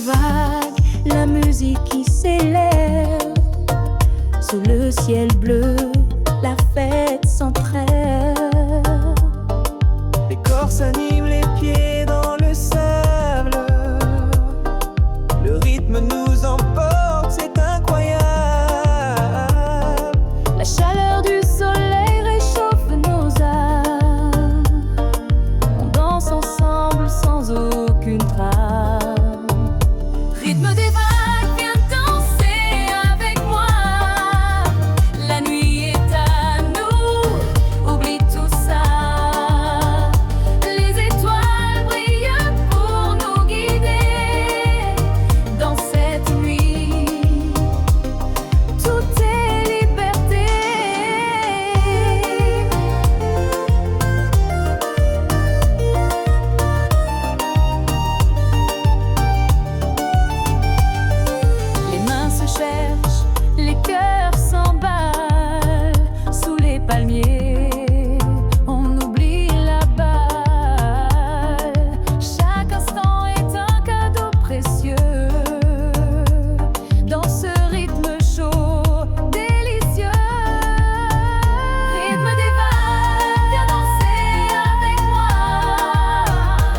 vagues, la musique qui s'élève. Sous le ciel bleu, la fête sans trêve. Les corps s'animent, les pieds dans le sable. Le rythme nous emporte, c'est incroyable. La chaleur du soleil réchauffe nos âmes. On danse ensemble sans aucune trame. Rythme des vagues, viens danser avec moi. La nuit est à nous, oublie tout ça. Les étoiles brillent pour nous guider. Dans cette nuit, tout est liberté. Les mains se cherchent, les cœurs s'emballent. Sous les palmiers, on oublie la balle. Chaque instant est un cadeau précieux. Dans ce rythme chaud, délicieux. Rythme des vagues, viens danser avec moi.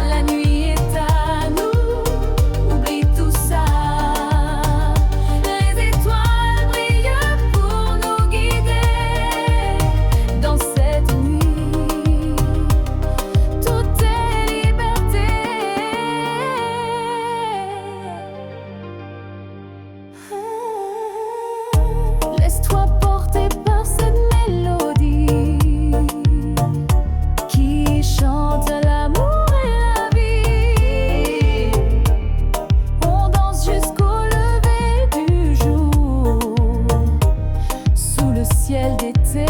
La nuit est à nous, oublie tout ça. Les étoiles brillent pour nous guider. Dans cette nuit, tout est liberté. Laisse-toi porter par cette mélodie qui chante l'amour et la vie. On danse jusqu'au lever du jour, sous le ciel d'été,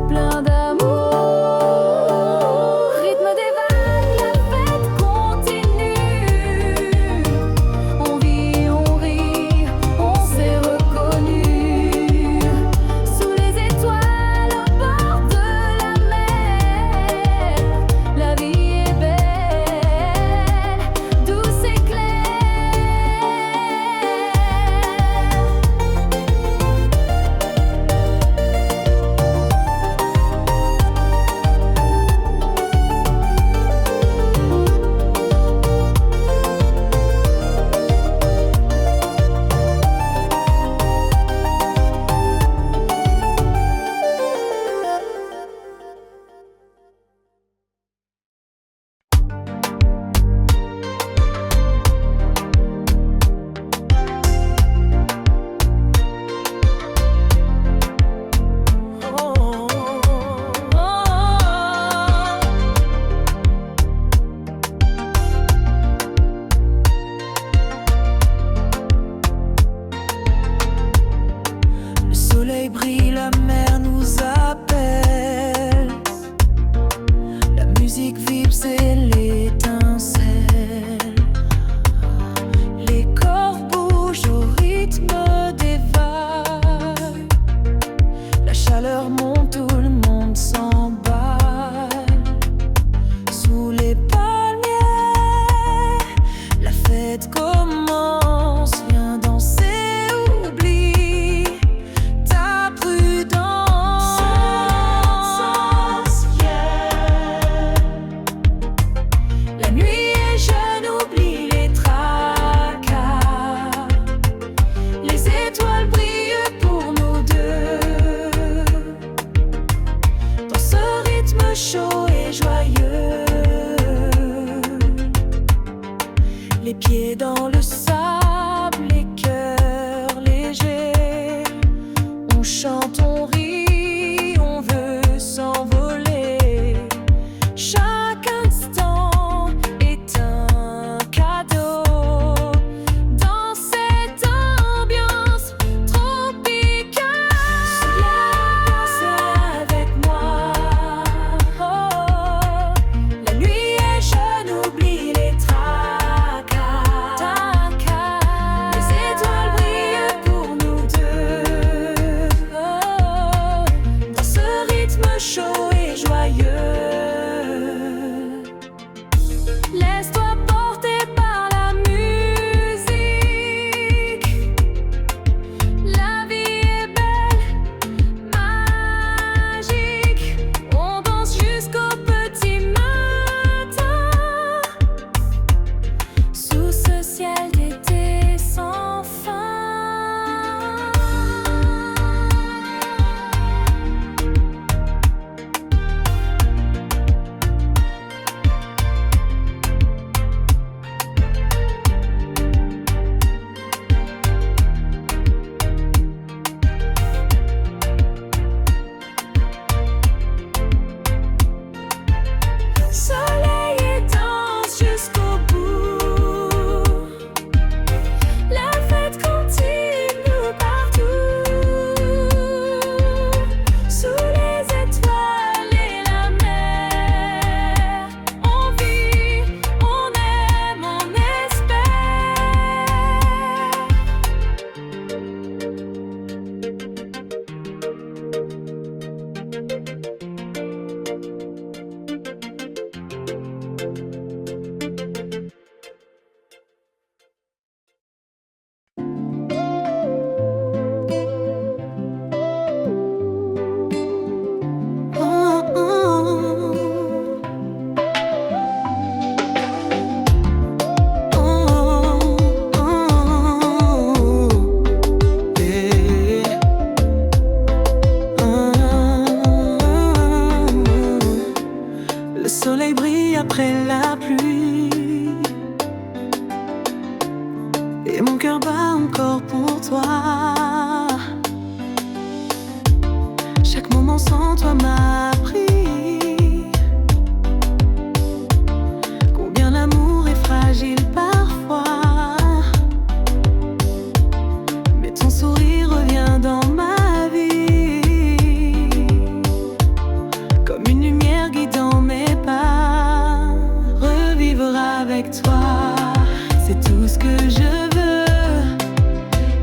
plein d'amour. Rythme des vagues, la fête continue. On vit, on rit, on s'est reconnu. Sous les étoiles, au bord de la mer, la vie est belle, douce et claire. Le soleil brille, la mer nous appelle. La musique vibre, c'est l'étincelle. Les corps bougent au rythme des vagues. La chaleur monte, tout le monde s'emballe. Sous les palmiers, la fête commence. Viens danser, oublie ta prudence. La nuit est jeune, oublie les tracas. Les étoiles brillent pour nous deux. Dans ce rythme chaud et joyeux, les pieds dans le sable, les cœurs légers. On chante, on rit, on veut s'envoler. Chaque instant est un cadeau. Dans cette ambiance tropicale, danse avec moi. La nuit est jeune, oublie les tracas. après la pluie. Et mon cœur bat encore pour toi. Chaque moment sans toi m'a appris combien l'amour est fragile parfois. Mais ton sourire revient dans ma vie comme une lumière guidant mes pas. Revivre avec toi, c'est tout ce que je veux.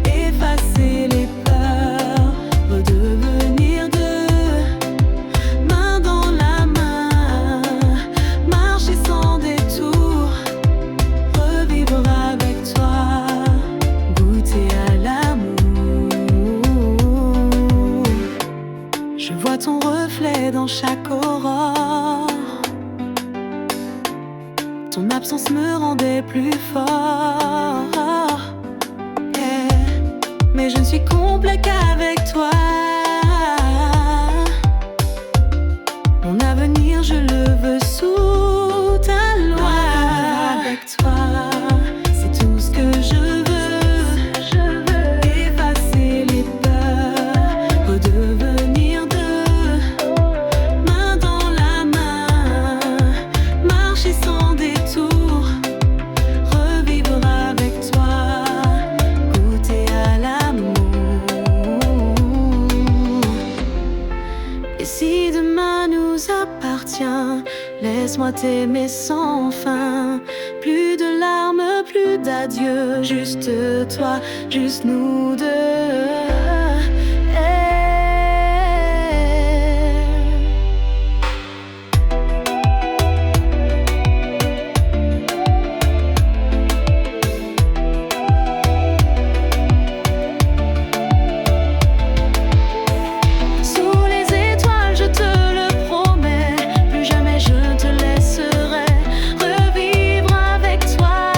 Effacer les peurs, redevenir deux, main dans la main, marcher sans détour. Revivre avec toi, goûter à l'amour. Je vois ton reflet dans chaque aurore. Ton absence me rendait plus fort. Yeah. Mais je ne suis complet qu'avec toi. Mon avenir, je le veux sous ta loi. Avec toi, c'est tout ce que je veux. Effacer les peurs, redevenir deux, main dans la main, marcher sans détour. Revivre avec toi, goûter à l'amour. Et si demain nous appartient, laisse-moi t'aimer sans fin. Plus de larmes, plus d'adieu, juste toi, juste nous deux. Sous les étoiles, je te le promets, plus jamais je te laisserai. Revivre avec toi,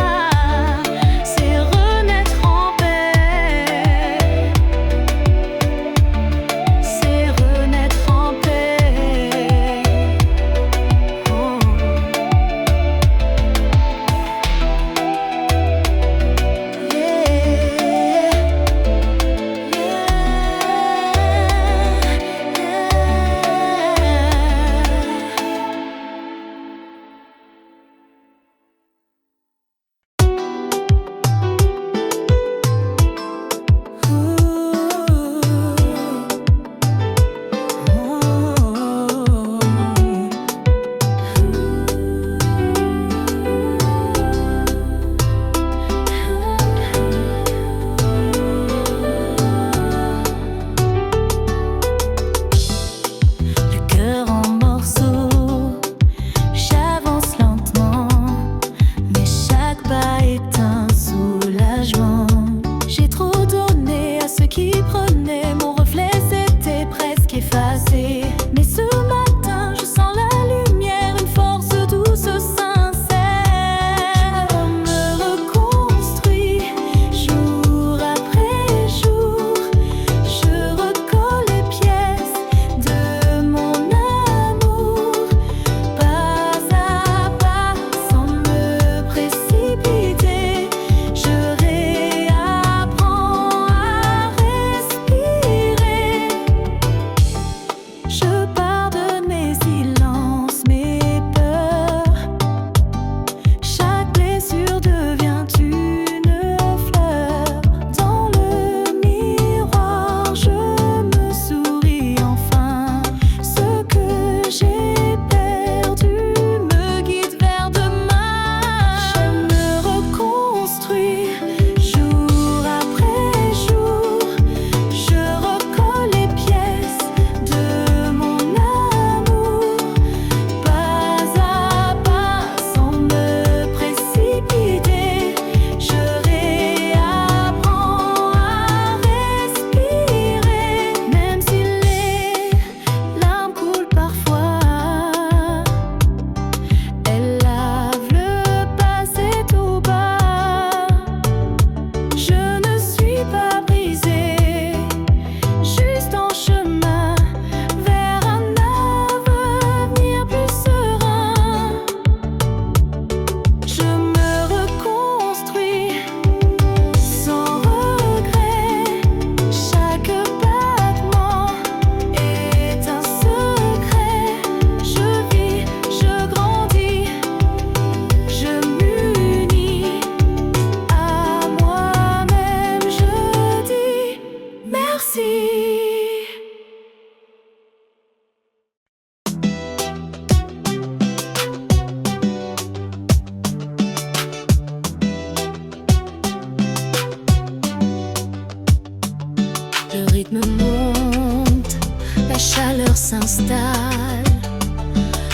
c'est renaître en paix.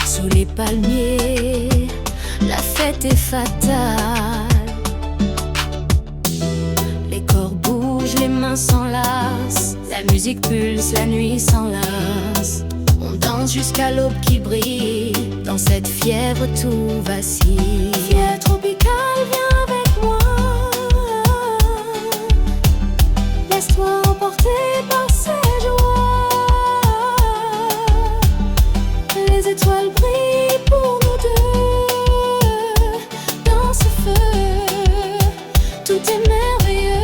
Sous les palmiers, la fête est fatale. Les corps bougent, les mains s'enlacent. La musique pulse, la nuit s'enlace. On danse jusqu'à l'aube qui brille. Dans cette fièvre tout vacille. Fièvre tropicale, viens avec moi. Laisse-toi emporter par ces joies. Les étoiles brillent pour nous deux. Dans ce feu, tout est merveilleux.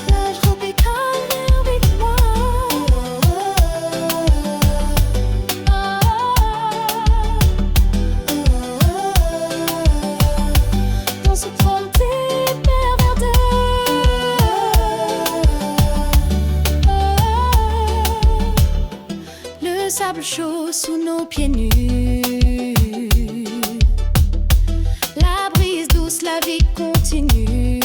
Plage tropicale, viens avec moi. Dans ce trône d'hyper verdeur. Le sable chaud sous nos pieds nus. La brise douce, la vie continue.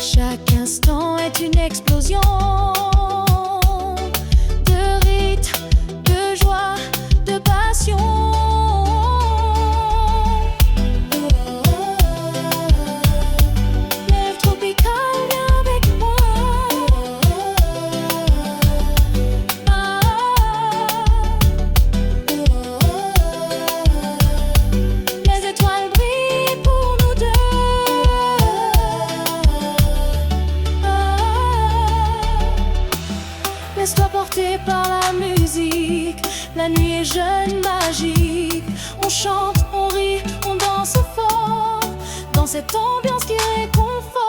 Chaque instant est une explosion de rythme, de joie, de passion. Lève tropicale, viens avec moi. Les étoiles brillent pour nous deux. Laisse-toi porter par la musique. La nuit est jeune, magique. On chante, on rit, on danse fort. Dans cette ambiance qui réconforte.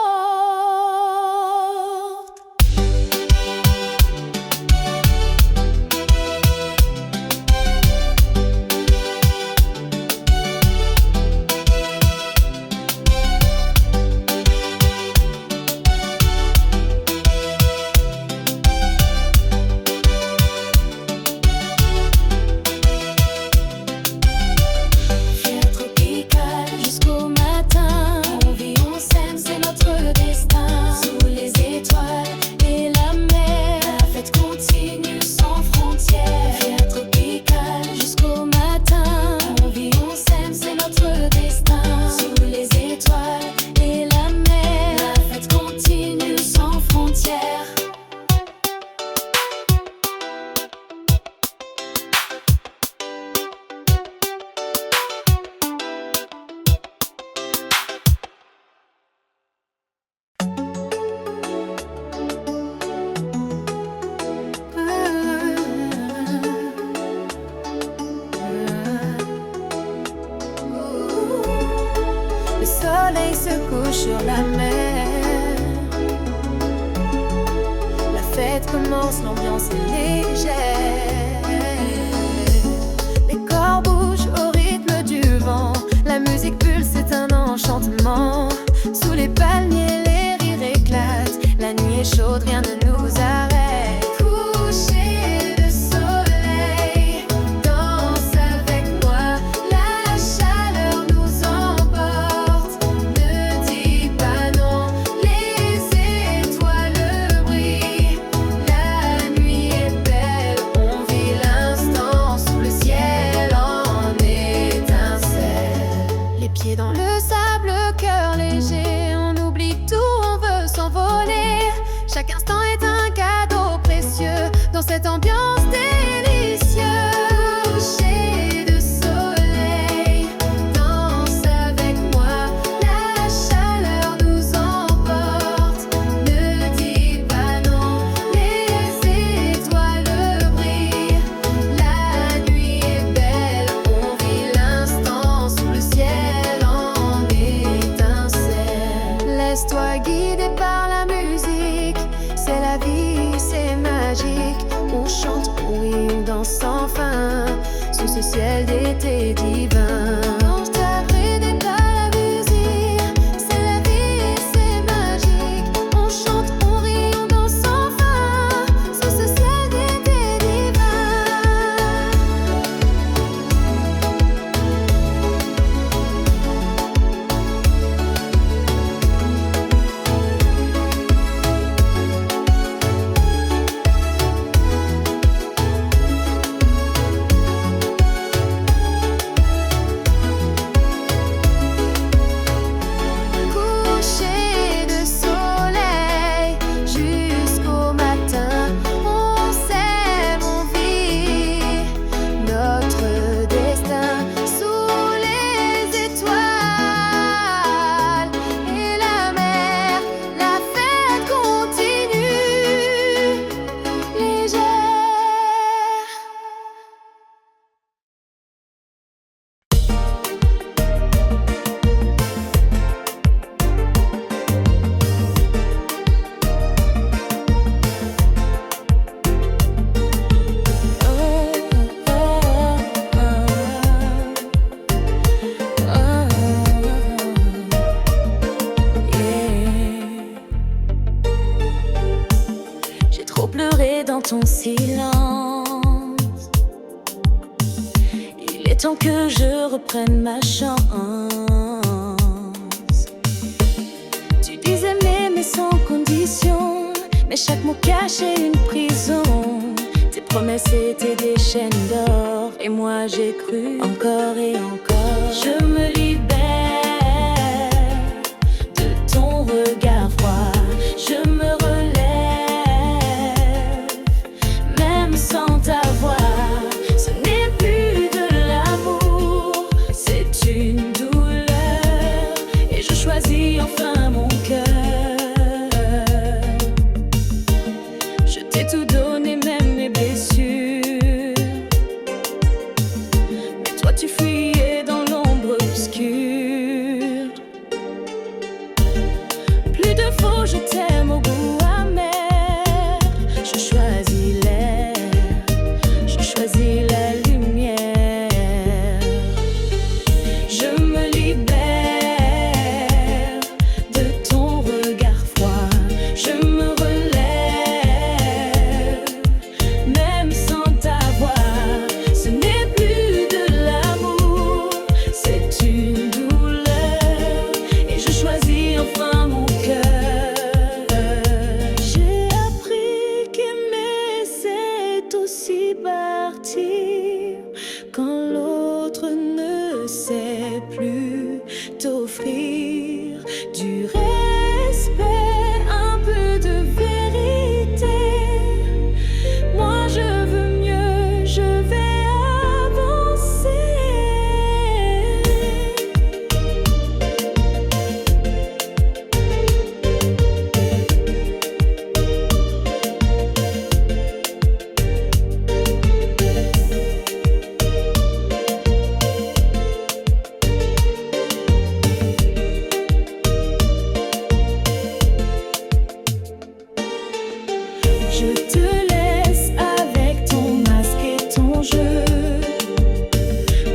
Fièvre tropicale jusqu'au matin. On vit, on s'aime, c'est notre destin. Sous les étoiles et la mer, la fête continue sans frontières. Fièvre tropicale jusqu'au matin. On vit, on s'aime, c'est notre destin. Sous les étoiles et la mer, la fête continue sans frontières. Le soleil se couche sur la mer. La fête commence, l'ambiance est légère. Les corps bougent au rythme du vent. La musique pulse, c'est un enchantement. Sous les palmiers, les rires éclatent. La nuit est chaude, rien ne nous arrête. Coucher de soleil, danse avec moi. La chaleur nous emporte. Ne dis pas non, les étoiles brillent. La nuit est belle, on vit l'instant sous le ciel en étincelle. Les pieds dans le sable, le cœur léger. On oublie tout, on veut s'envoler. Chaque instant est un cadeau précieux dans cette ambiance délicieuse. Coucher de soleil, danse avec moi. La chaleur nous emporte. Ne dis pas non, les étoiles brillent. La nuit est belle, on vit l'instant sous le ciel en étincelle. Laisse-toi guider par la musique. C'est la vie, c'est magique. On chante, on rit, on danse sans fin. Sous ce ciel d'été divin. Danse ta guidée par la musique. C'est la vie, c'est magique. On chante, on rit, on danse sans fin. Sous ce ciel d'été divin. dans ton silence. Il est temps que je reprenne ma chance. Tu disais m'aimer sans condition, mais chaque mot cachait une prison. Tes promesses étaient des chaînes d'or, et moi j'ai cru encore et encore. Je me libère de ton regard froid. Je me relève, même sans ta voix. Ce n'est plus de l'amour, c'est une douleur. Et je choisis enfin mon cœur. Je t'ai tout donné, même mes blessures. Mais toi tu fuyais dans l'ombre obscure. Plus de faux, je t'aime au goût amer. Je choisis l'air, je choisis la lumière. Je me libère de ton regard froid. Je me relève, même sans ta voix. Ce n'est plus de l'amour, c'est une douleur. Et je choisis enfin mon cœur. J'ai appris qu'aimer c'est aussi partir quand l'autre ne sait plus t'offrir du respect, un peu de vérité. Moi je veux mieux, je vais avancer. Je te laisse avec ton masque et ton jeu.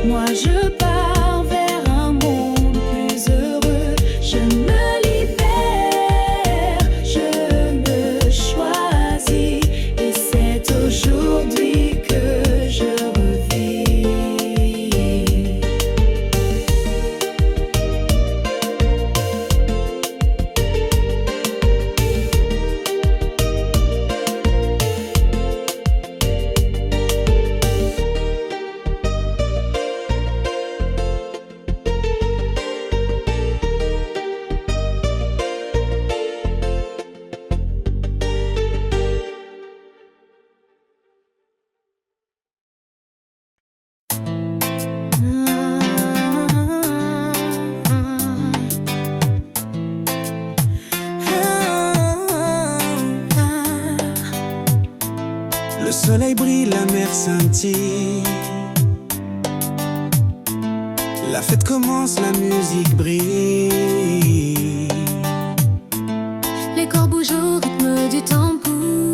Moi je pars vers un monde plus heureux. Je me libère, je me choisis. Et c'est aujourd'hui que je revis. Le soleil brille, la mer scintille. La fête commence, la musique brille. Les corps bougent au rythme du tambour.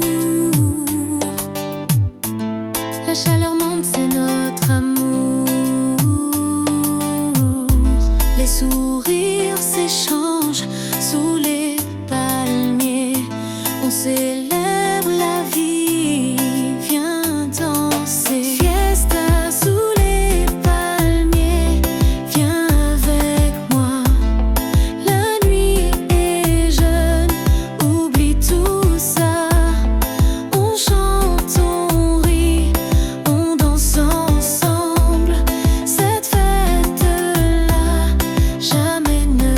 La chaleur monte, c'est notre amour. Les sourires s'échangent sous les palmiers. On célèbre la vie, viens danser. Fiesta sous les palmiers, viens avec moi. La nuit est jeune, oublie tout ça. On chante, on rit, on danse ensemble. Cette fête-là, jamais ne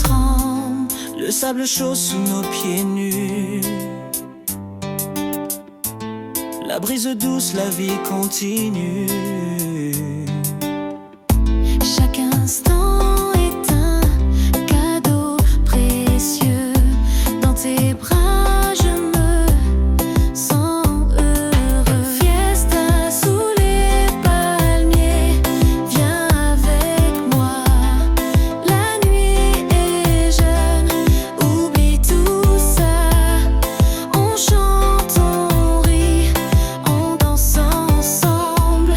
tremble. Le sable chaud sous nos pieds nus. La brise douce, la vie continue. Chaque instant est un cadeau précieux. Dans tes bras, je me sens heureux. Fiesta sous les palmiers, viens avec moi. La nuit est jeune, oublie tout ça. On chante, on rit, on danse ensemble.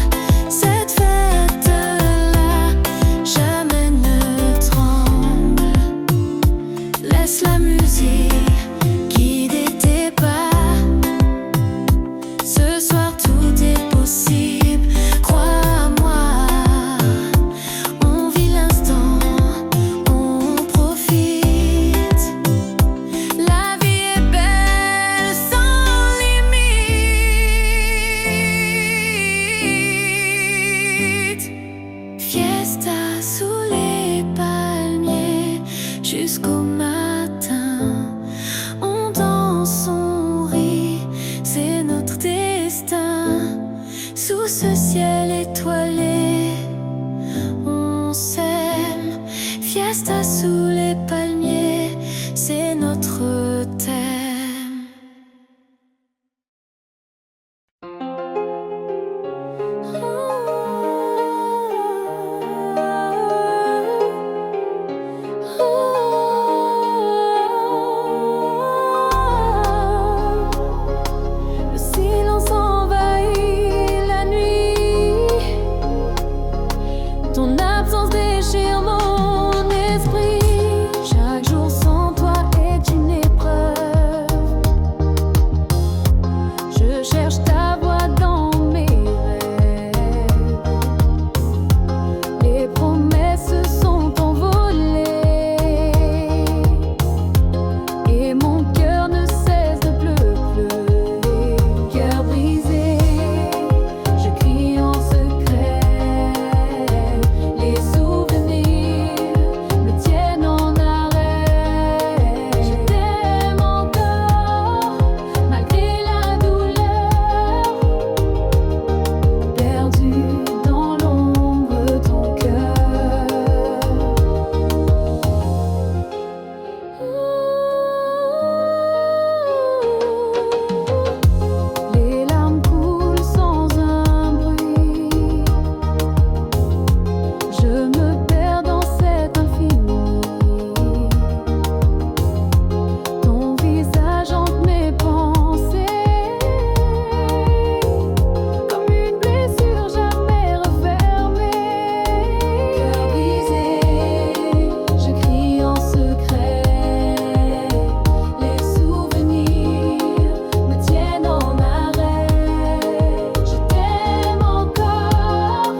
t'aime. Le silence envahit la nuit. Ton absence déchire mon esprit. Chaque jour sans toi est une épreuve. Je cherche ta voix dans mes rêves. Les promesses sont envolées et mon cœur ne cesse de pleurer. Cœur brisé, je crie en secret. Les souvenirs me tiennent en arrêt. Je t'aime encore, malgré la douleur. Perdu dans l'ombre de ton cœur. Les larmes coulent sans un bruit. Je me perds dans cet infini. Ton visage hante mes pensées. Comme une blessure jamais refermée. Cœur brisé, je crie en secret. Les souvenirs me tiennent en arrêt. Je t'aime encore,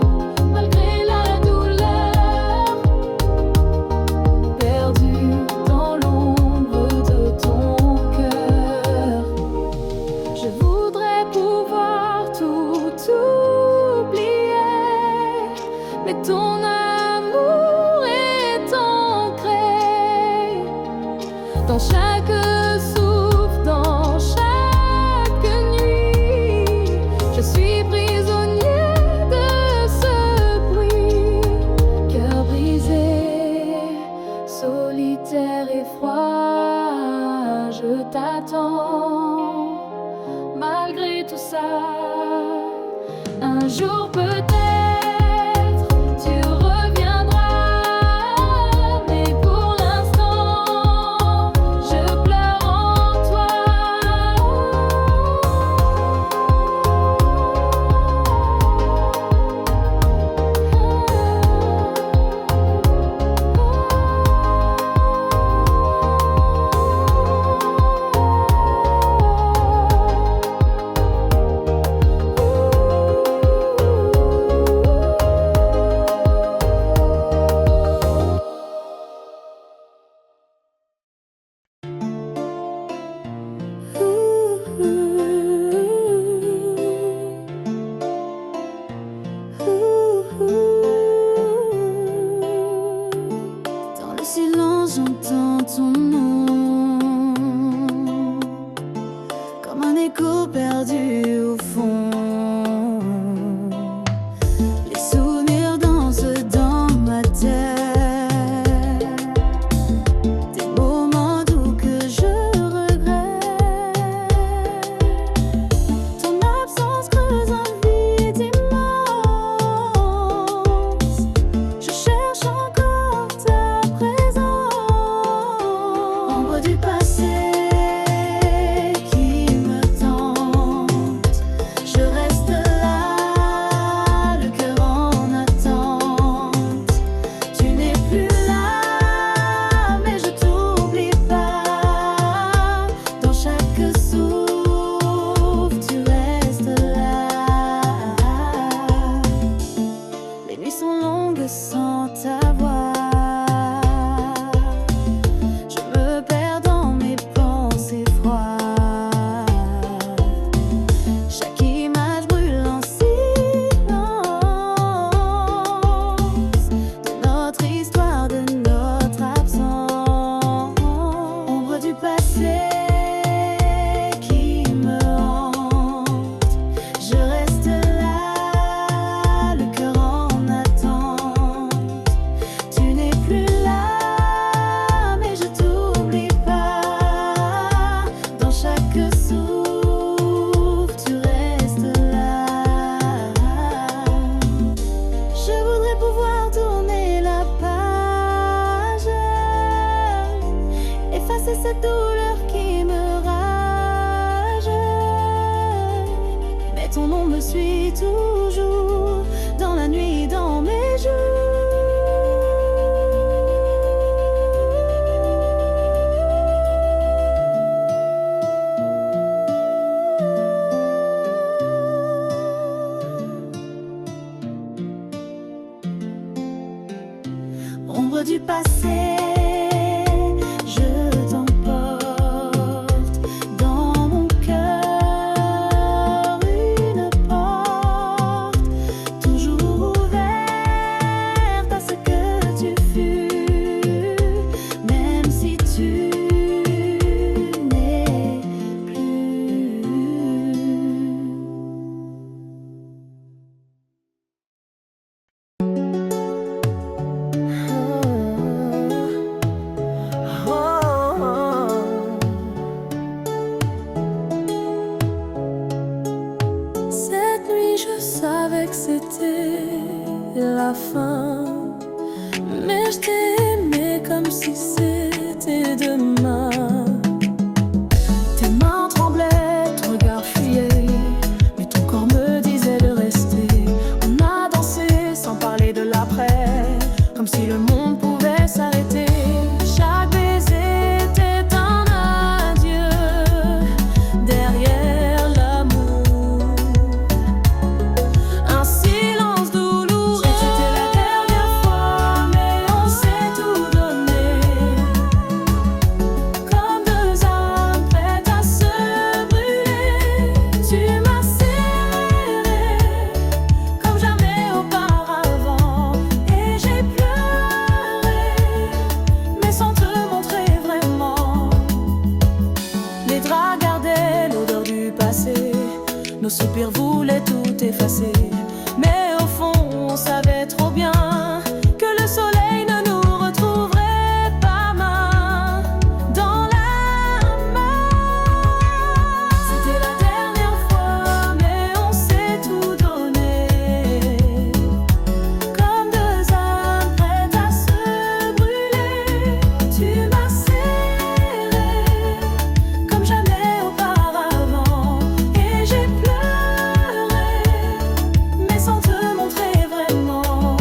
malgré la douleur. Perdu dans l'ombre de ton cœur. Je voudrais pouvoir tout oublier, mais ton amour est ancré dans chaque souffle, dans chaque nuit. Je suis prisonnier de ce bruit. Cœur brisé, solitaire et froid, je t'attends. Malgré tout ça, un jour peut-être tu reviendras. Mais pour l'instant, je pleure en toi. que souffre, tu restes là. Je voudrais pouvoir tourner la page, effacer cette douleur qui me rage. Mais ton nom me suit toujours, dans la nuit, dans mes jours. Ombre du passé, je t'emporte dans mon cœur, une porte toujours ouverte à ce que tu fus, même si tu n'es plus. Cette nuit, je savais que c'était la fin, mais je t'ai aimé comme si c'était demain. Tes mains tremblaient, ton regard fuyait, mais ton corps me disait de rester. On a dansé sans parler de l'après, comme si le monde pouvait s'arrêter. Chaque baiser était un adieu derrière l'amour, un silence douloureux. C'était la dernière fois, mais on s'est tout donné, comme deux âmes prêtes à se brûler. Tu m'as serré comme jamais auparavant, et j'ai pleuré, mais sans te montrer vraiment. Les draps gardaient l'odeur du passé, nos soupirs voulaient tout effacer. Mais au fond, on savait trop bien que le soleil ne nous retrouverait pas main dans la main. C'était la dernière fois, mais on s'est tout donné, comme deux âmes prêtes à se brûler. Tu m'as serré comme jamais auparavant, et j'ai pleuré, mais sans te montrer vraiment.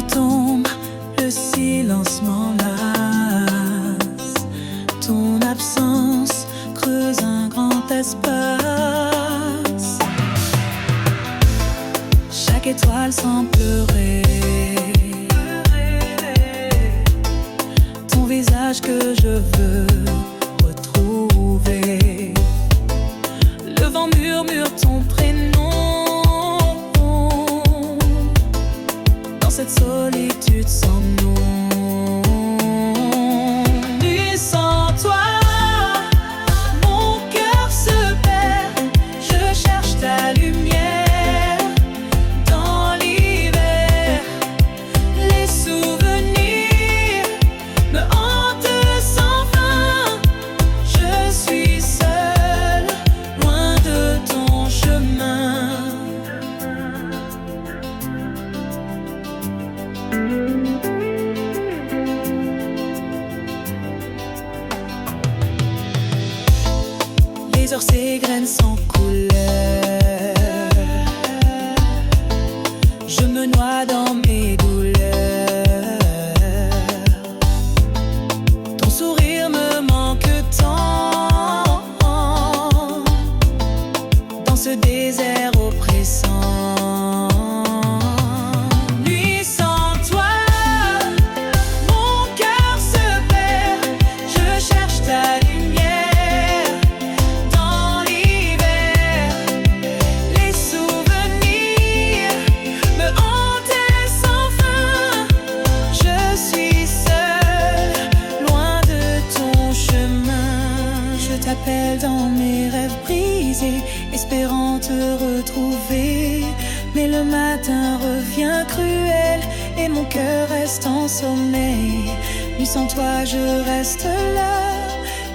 nuit tombe, le silence m'enlace. Ton absence creuse un grand espace. Chaque étoile semble pleurer. Ton visage que je veux retrouver. Le vent murmure ton prénom. Dans cette solitude sans nom. Nuit sans toi, mon cœur se perd. Je cherche ta lumière dans l'hiver. Les souvenirs me hantent sans fin. Je suis seule, loin de ton chemin. Les heures s'égrènent sans couleur. Je me noie dans mes douleurs. Ton sourire me manque tant. Dans ce désert oppressant. Nuit sans toi, mon cœur se perd. Je cherche ta lumière dans l'hiver. Les souvenirs me hantent sans fin. Je suis seule, loin de ton chemin. Je t'appelle dans mes rêves brisés, espérant te retrouver. Mais le matin revient cruel et mon cœur reste en sommeil. Nuit sans toi, je reste là,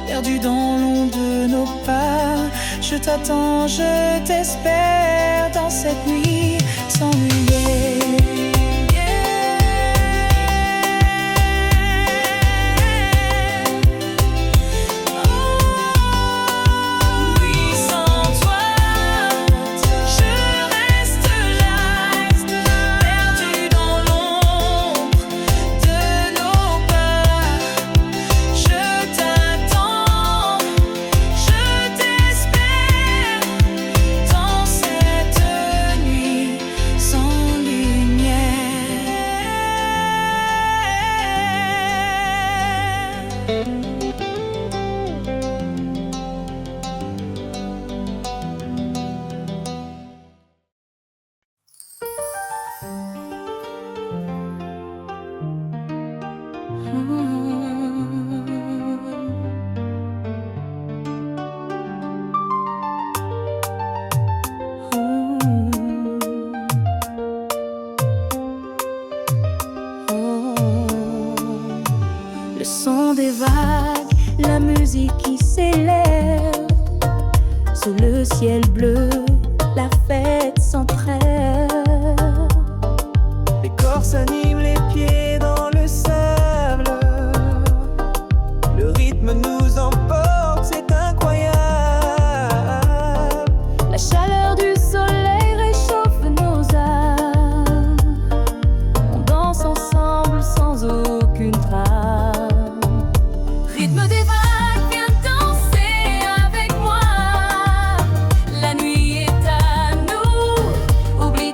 perdu dans l'ombre de nos pas. Je t'attends, je t'espère dans cette nuit sans lumière. Nuit sans toi, je reste là, perdu dans l'ombre de nos pas. Je t'attends, je t'espère dans cette nuit sans Le son des vagues, la musique qui s'élève sous le ciel bleu, la fête sans trêve. Les corps s'animent, les pieds dans le sable. Le rythme nous emporte, c'est incroyable. La chaleur du soleil réchauffe nos âmes. On danse ensemble sans aucune trame. Rythme des vagues, viens danser avec moi. La nuit est à nous. Oublie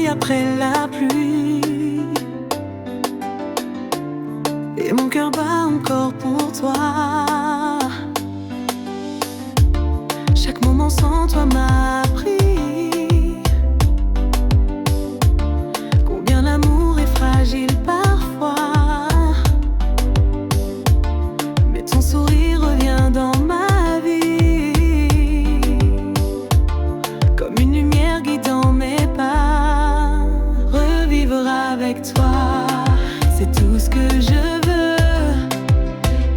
soleil après la pluie. Et mon cœur bat encore pour toi. Chaque moment sans toi m'a appris combien l'amour est fragile parfois. Mais ton sourire revient dans ma vie comme une lumière guidant mes pas. Revivre avec toi, c'est tout ce que je veux.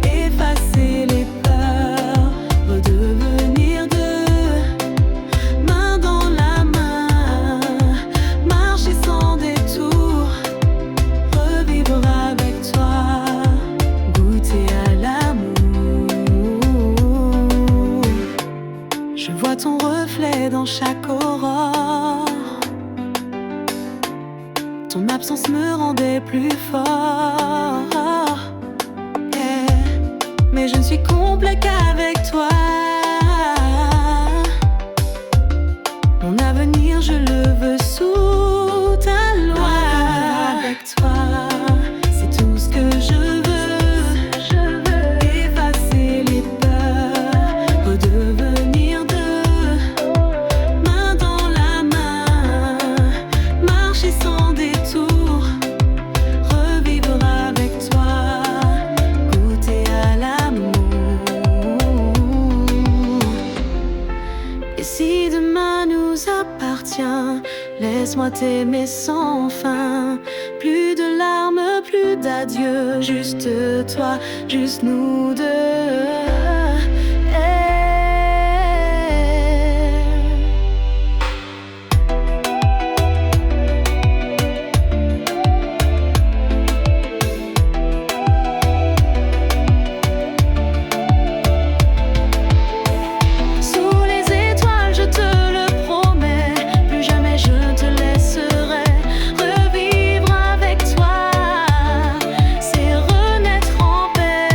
Effacer les peurs, redevenir deux, main dans la main, marcher sans détour. Revivre avec toi, goûter à l'amour. Je vois ton reflet dans chaque aurore. Ton absence me rendait plus fort. Yeah. Mais je ne suis complet qu'avec toi. Mon avenir, je le veux sous ta loi. Avec toi, c'est tout ce que je veux. Effacer les peurs, redevenir deux, main dans la main, marcher sans détour. Revivre avec toi, goûter à l'amour. Et si demain nous appartient, laisse-moi t'aimer sans fin. Plus de larmes, plus d'adieu, juste toi, juste nous deux. Sous les étoiles, je te le promets, plus jamais je te laisserai. Revivre avec toi, c'est renaître en paix.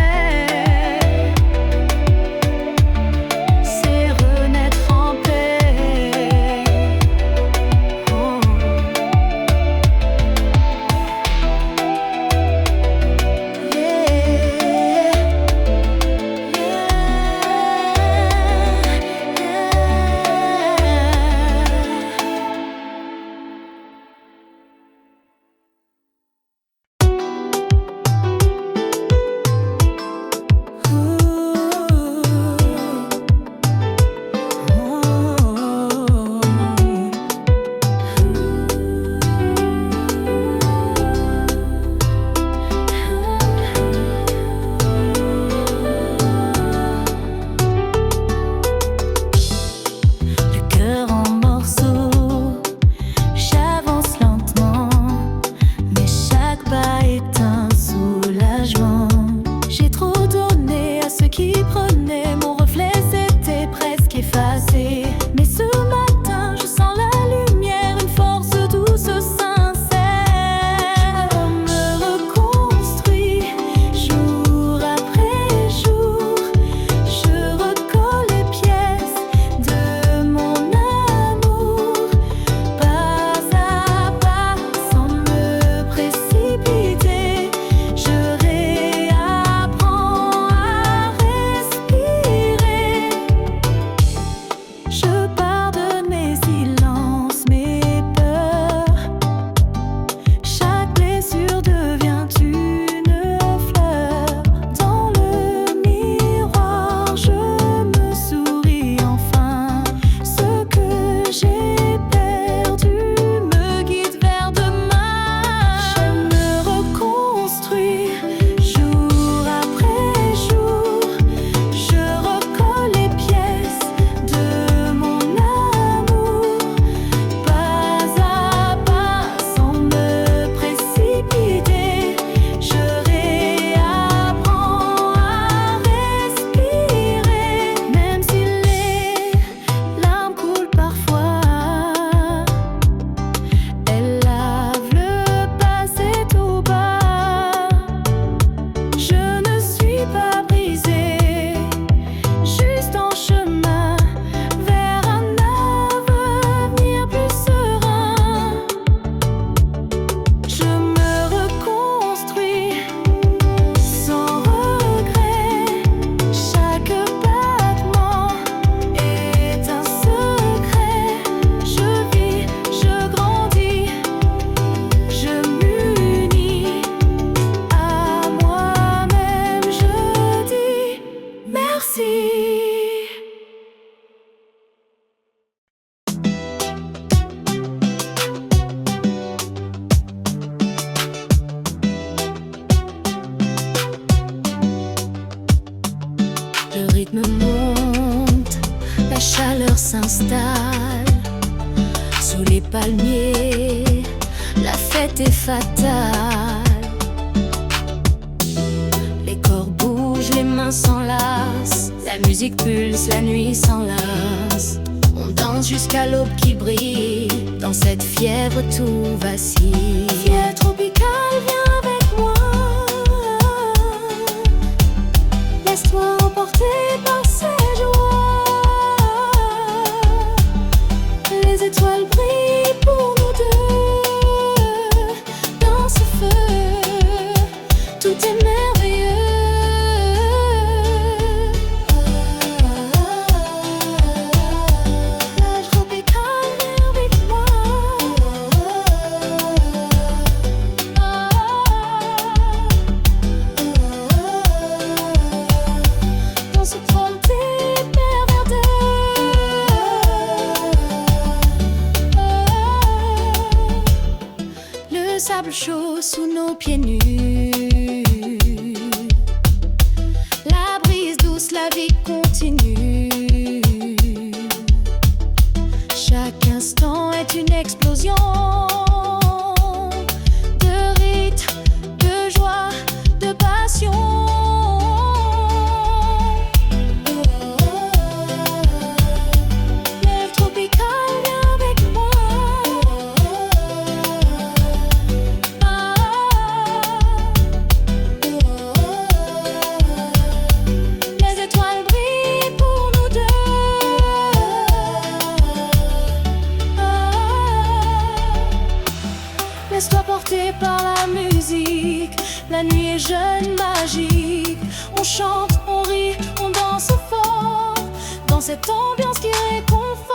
s'installe sous les palmiers, la fête est fatale. Les corps bougent, les mains s'enlacent, la musique pulse, la nuit s'enlace. On danse jusqu'à l'aube qui brille, dans cette fièvre tout vacille. Fièvre tropicale, viens avec moi, laisse-toi emporter par ces joies. Les étoiles brillent pour nous deux, dans ce feu, tout est merveilleux. Plage tropicale, viens avec moi, dans ce trône hyper verdeux. Le sable chaud sous nos pieds nus, la brise douce, la vie continue. Chaque instant est une explosion de rythme, de joie, de passion. Lève tropicale, viens avec moi, les étoiles brillent pour nous deux. Laisse-toi porter par la musique, la nuit est jeune, magique. On chante, on rit, on danse fort, dans cette ambiance qui réconforte.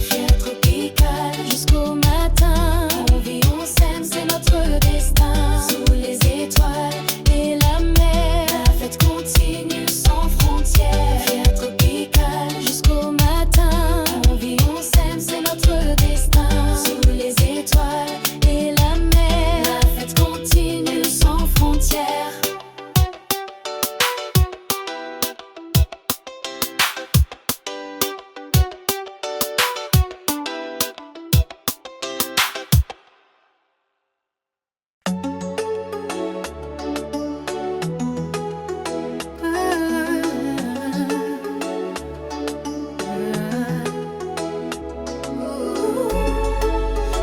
Fièvre tropicale jusqu'au matin, on vit, on s'aime, c'est notre destin. Sous les étoiles et la mer, la fête continue sans frontières. Fièvre tropicale jusqu'au matin, on vit, on s'aime, c'est notre destin. Sous les étoiles et la mer, la fête continue sans frontières.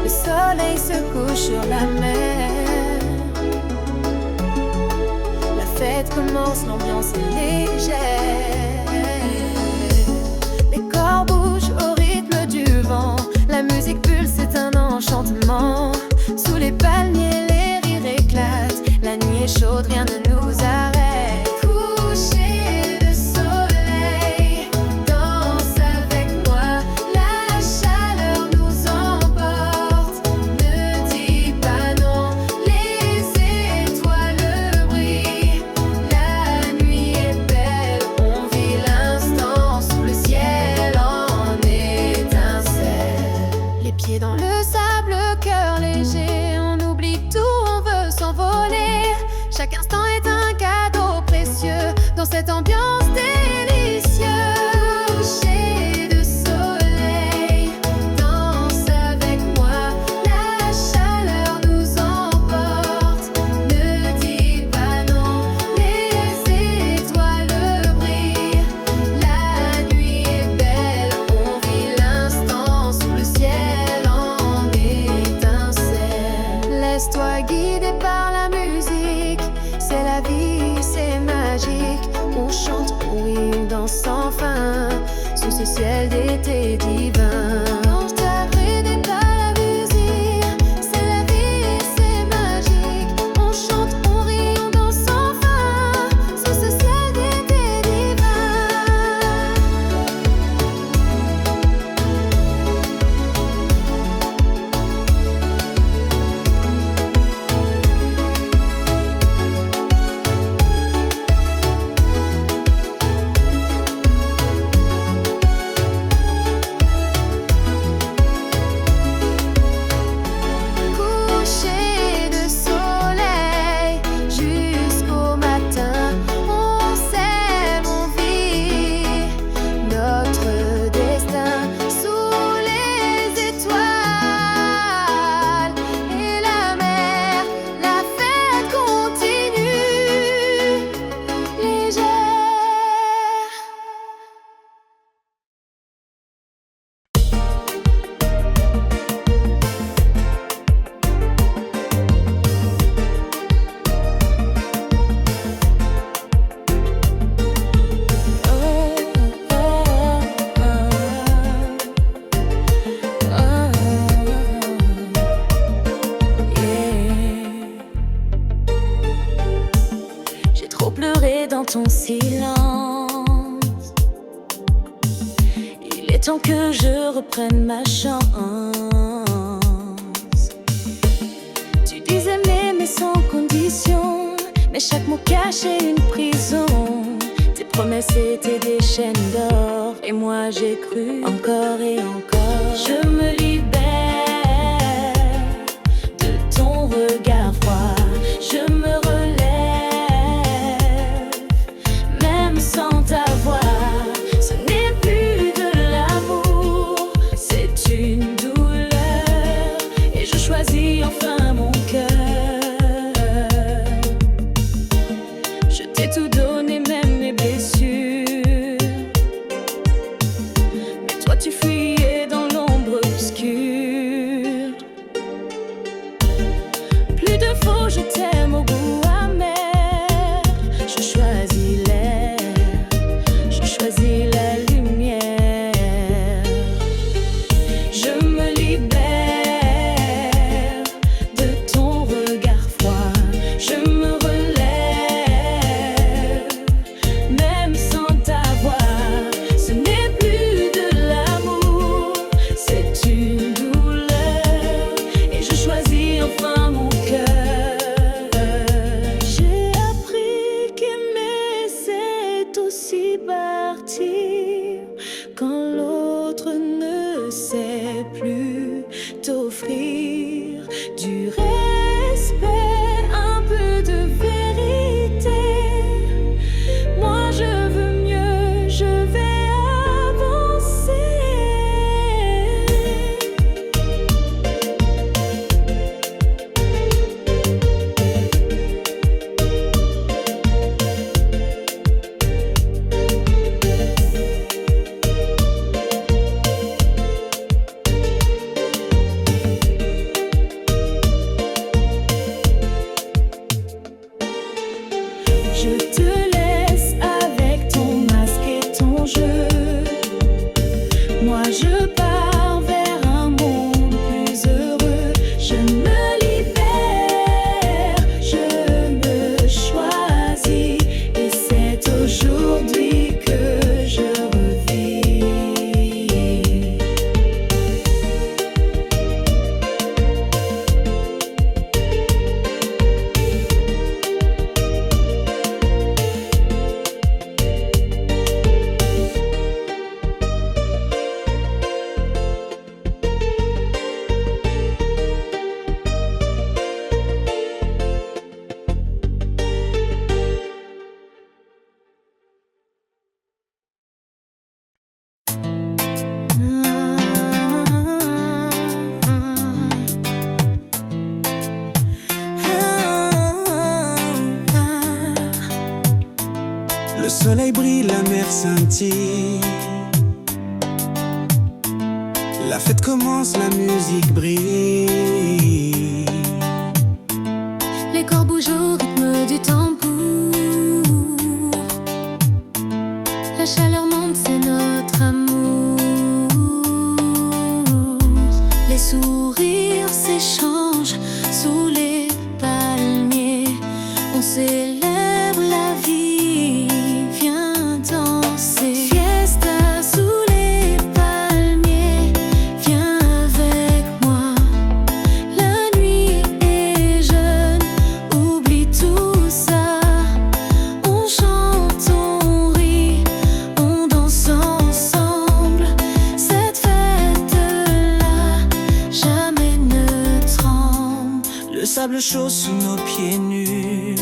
Le soleil se couche sur la mer, la fête commence, l'ambiance est légère. Les corps bougent au rythme du vent, la musique pulse, c'est un enchantement. Sous les palmiers, les rires éclatent, la nuit est chaude, rien ne nous arrête. Coucher de soleil, danse avec moi, la chaleur nous emporte. Ne dis pas non, les étoiles brillent, la nuit est belle, on vit l'instant sous le ciel en étincelle. Les pieds dans le sable, le cœur léger, on oublie tout, on veut s'envoler. Chaque instant est un cadeau précieux dans cette ambiance délicieuse. Coucher de soleil, danse avec moi, la chaleur nous emporte. Ne dis pas non, les étoiles brillent, la nuit est belle, on vit l'instant sous le ciel en étincelle. Laisse-toi guider par la musique, c'est la vie, c'est magique. On chante, on rit, on danse sans fin, sous ce ciel d'été divin. Laisse-toi guider par la musique, c'est la vie, c'est magique. On chante, on rit, on danse sans fin, sous ce ciel d'été divin. silence. Il est temps que je reprenne ma chance. Tu disais m'aimer sans condition, mais chaque mot cachait une prison. Tes promesses étaient des chaînes d'or, et moi j'ai cru encore et encore. Je me libère de ton regard froid. Je me relève, même sans ta voix. Ce n'est plus de l'amour, c'est une douleur. Et je choisis enfin mon cœur. Je t'ai tout donné, même mes blessures. Mais toi tu fuyais dans l'ombre obscure. Plus de faux, je t'aime au goût amer. Je choisis l'air, je choisis la lumière. Je me libère de ton regard froid. Je me relève, même sans ta voix. Ce n'est plus de l'amour, c'est une douleur. Et je choisis enfin mon cœur. J'ai appris qu'aimer c'est aussi partir quand l'autre ne sait plus t'offrir du respect, un peu de vérité. Moi je veux mieux, je vais avancer. Je te laisse avec ton masque et ton jeu. Moi je pars vers un monde plus heureux. Je me libère, je me choisis. Et c'est aujourd'hui que je revis. Le soleil brille, la mer scintille. La fête commence, la musique brille. Les corps bougent au rythme du tambour. La chaleur monte, c'est notre amour. Les sourires s'échangent sous les palmiers. On célèbre la vie, viens danser. Fiesta sous les palmiers, viens avec moi. La nuit est jeune, oublie tout ça. On chante, on rit, on danse ensemble. Cette fête-là, jamais ne tremble. Le sable chaud sous nos pieds nus.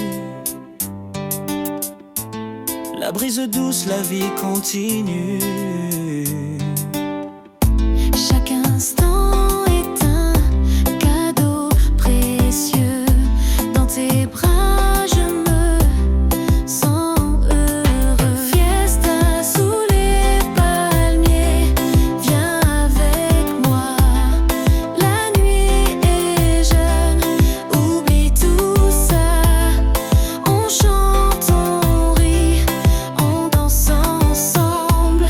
La brise douce, la vie continue. Chaque instant est un cadeau précieux. Dans tes bras, je me sens heureux. Fiesta sous les palmiers, viens avec moi. La nuit est jeune, oublie tout ça. On chante, on rit, on danse ensemble.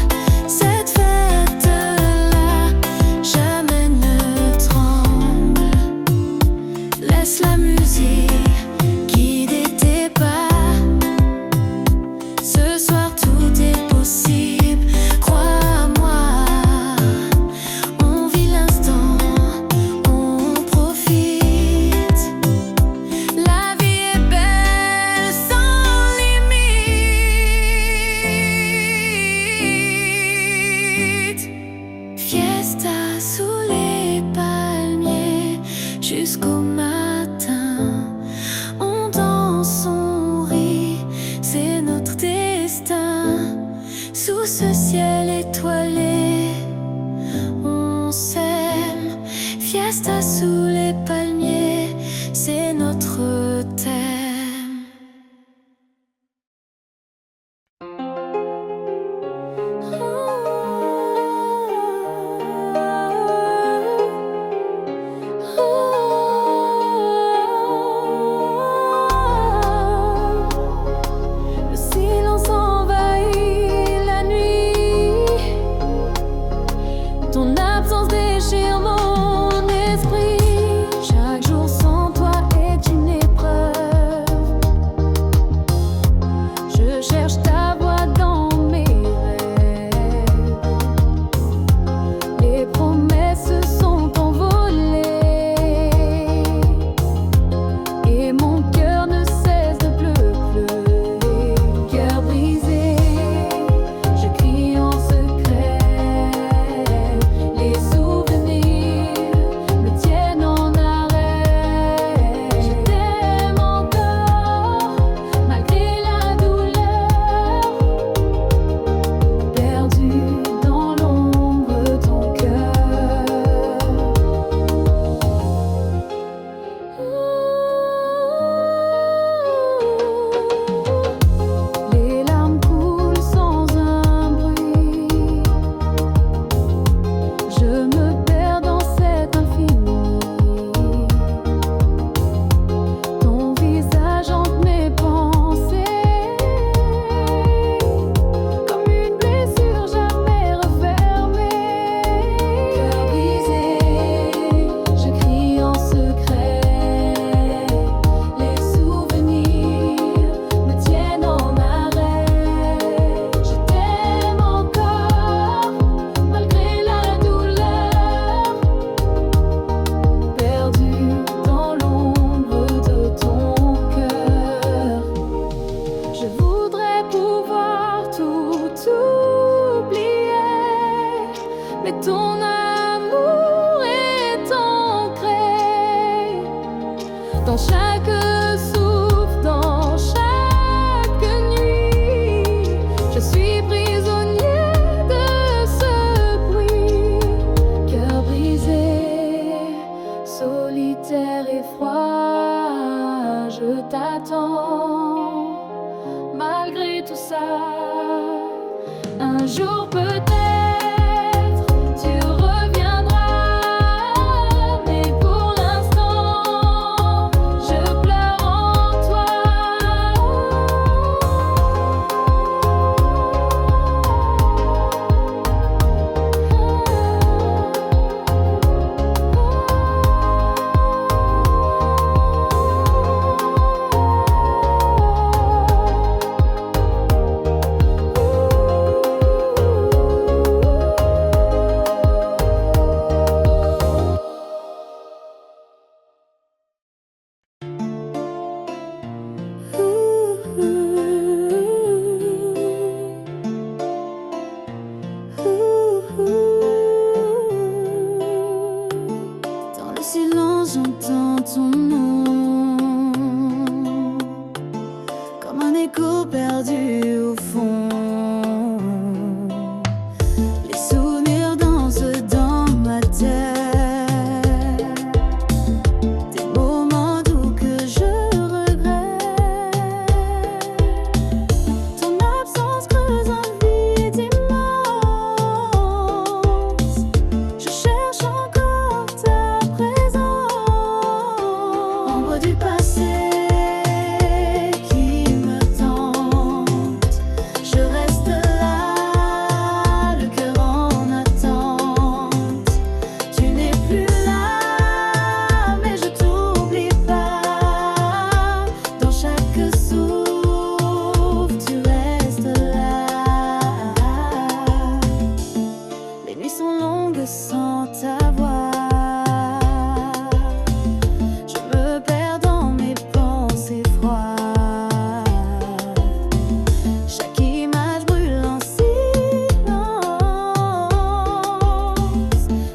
tout ça. Un jour peut-être tu reviendras, mais pour l'instant je pleure en toi. Dans le silence, j'entends ton nom, comme un écho perdu au fond. Les souvenirs dansent dans ma tête, des moments doux que je regrette. Ton absence creuse un vide immense. Je cherche encore ta présence, ombre du passé qui me tente. Je reste là, le cœur en attente. Tu n'es plus là, mais je t'oublie pas. Dans chaque souffle, tu restes là. Les nuits sont longues sans ta voix. Je me perds dans mes pensées froides. Chaque image brûle en silence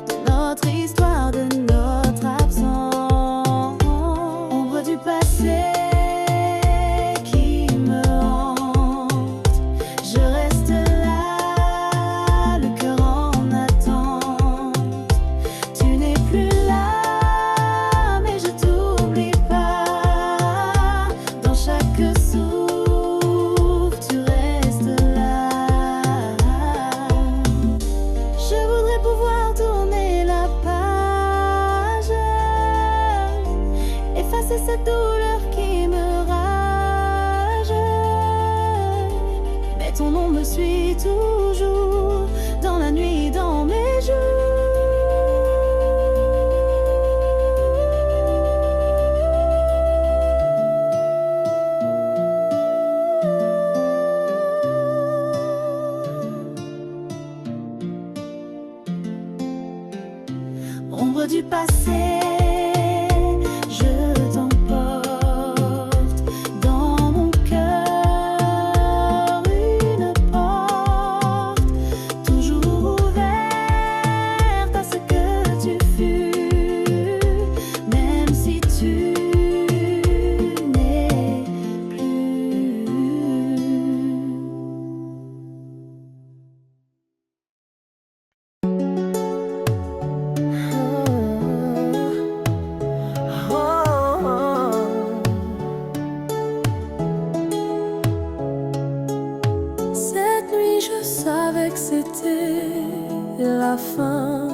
de notre histoire, de notre absence. Ombre du passé qui me hante. Je reste là, le cœur en attente. Tu n'es plus là, mais je t'oublie pas. Dans chaque souffle, tu restes là. Je voudrais pouvoir tourner la page, effacer cette douleur qui me rage. Mais ton nom me suit toujours, dans la nuit, dans mes jours. Ombre du passé, je t'emporte dans mon cœur, une porte toujours ouverte à ce que tu fus, même si tu n'es plus. Cette nuit je savais que c'était la fin,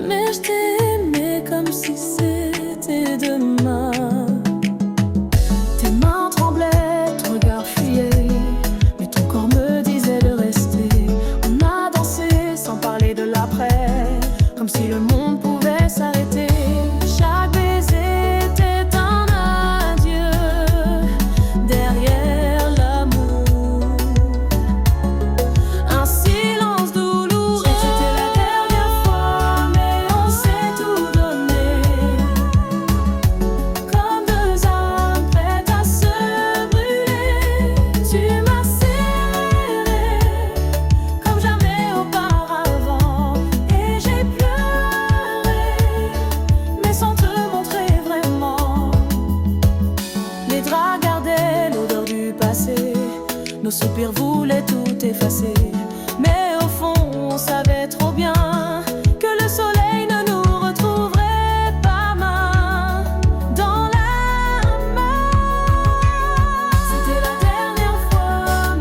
mais je t'ai aimé comme si c'était demain. Tes mains tremblaient, ton regard fuyait, mais ton corps me disait de rester. On a dansé sans parler de l'après, comme si le monde pouvait s'arrêter. Chaque baiser était un adieu derrière l'amour. Un silence douloureux. C'était la dernière fois, mais on s'est tout donné. Comme deux âmes prêtes à se brûler. Tu m'as serré comme jamais auparavant. Et j'ai pleuré, mais sans te montrer vraiment. Les draps gardaient l'odeur du passé. Nos soupirs voulaient tout effacer. Mais au fond, on savait trop bien que le soleil ne nous retrouverait pas main dans la main. C'était la dernière fois,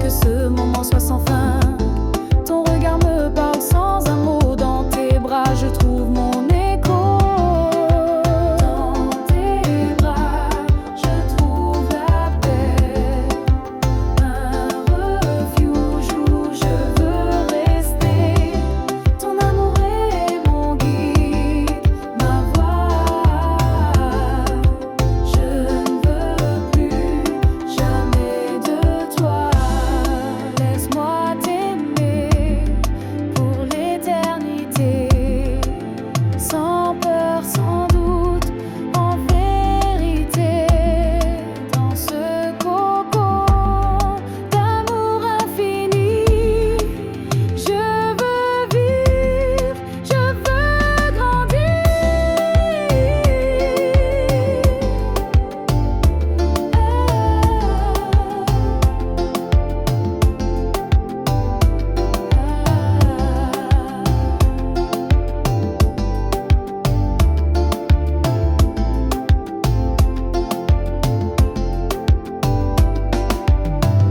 que ce moment soit sans fin. Ton regard me parle sans un mot. Dans tes bras je trouve mon écho. Dans tes bras je trouve la paix. Un refuge où je veux rester. Ton amour est mon guide, ma voix. Je ne veux plus jamais de toi. Laisse-moi t'aimer pour l'éternité, sans peur, sans doute, en vérité. Dans ce cocon d'amour infini, je veux vivre, je veux grandir.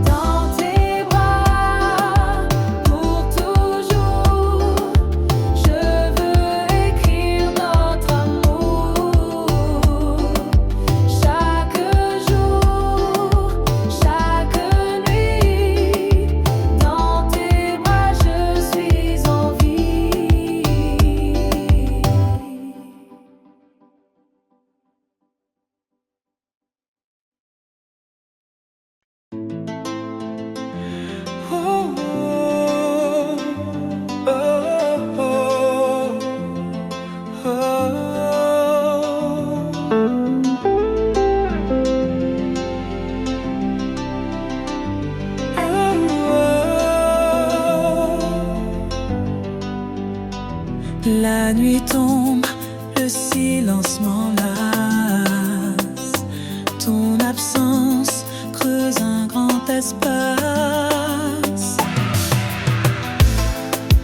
Dans tes bras, pour toujours, je veux écrire notre amour. Chaque jour, chaque nuit, dans tes bras je suis en vie. Oh, oh, oh, La nuit tombe, le silence m'enlace. Ton absence creuse un grand espace.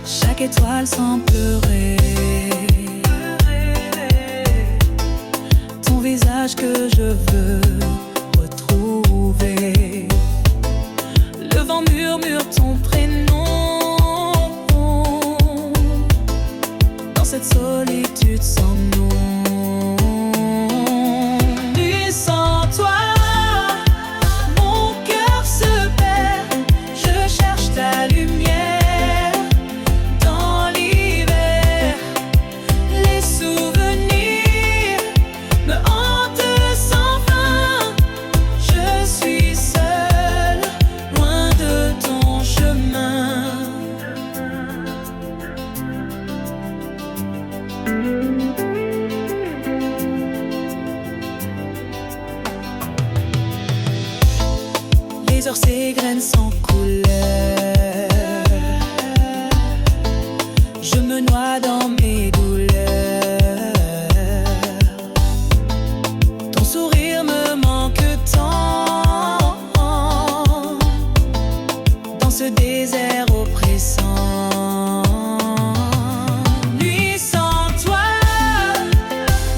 Chaque étoile semble pleurer. Ton visage que je veux retrouver. Le vent murmure ton prénom. Dans cette solitude sans nom. Nuit sans toi, mon cœur se perd. Je cherche ta lumière dans l'hiver. Les souvenirs me hantent sans fin. Je suis seule, loin de ton chemin. Les heures s'égrènent sans couleur. Je me noie dans mes douleurs. Ton sourire me manque tant. Dans ce désert oppressant. Nuit sans toi,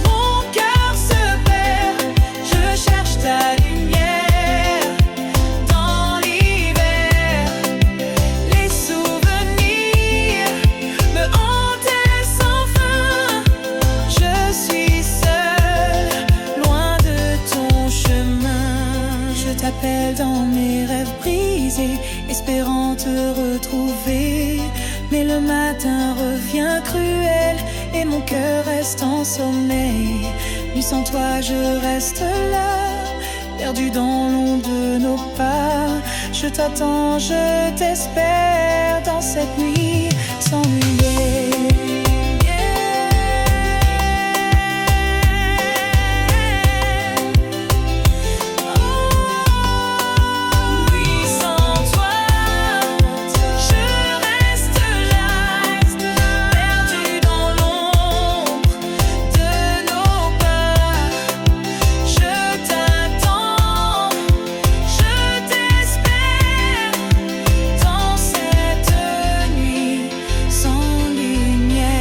mon cœur se perd. Je cherche ta lumière dans l'hiver. Les souvenirs me hantaient sans fin. Je suis seule, loin de ton chemin. Je t'appelle dans mes rêves brisés, espérant te retrouver. Mais le matin revient cruel et mon cœur reste en sommeil. Nuit sans toi, je reste là, perdu dans l'ombre de nos pas. Je t'attends, je t'espère dans cette nuit sans lumière. Nuit sans toi, je reste là, perdu dans l'ombre de nos pas. Je t'attends, je t'espère dans cette nuit sans lumière.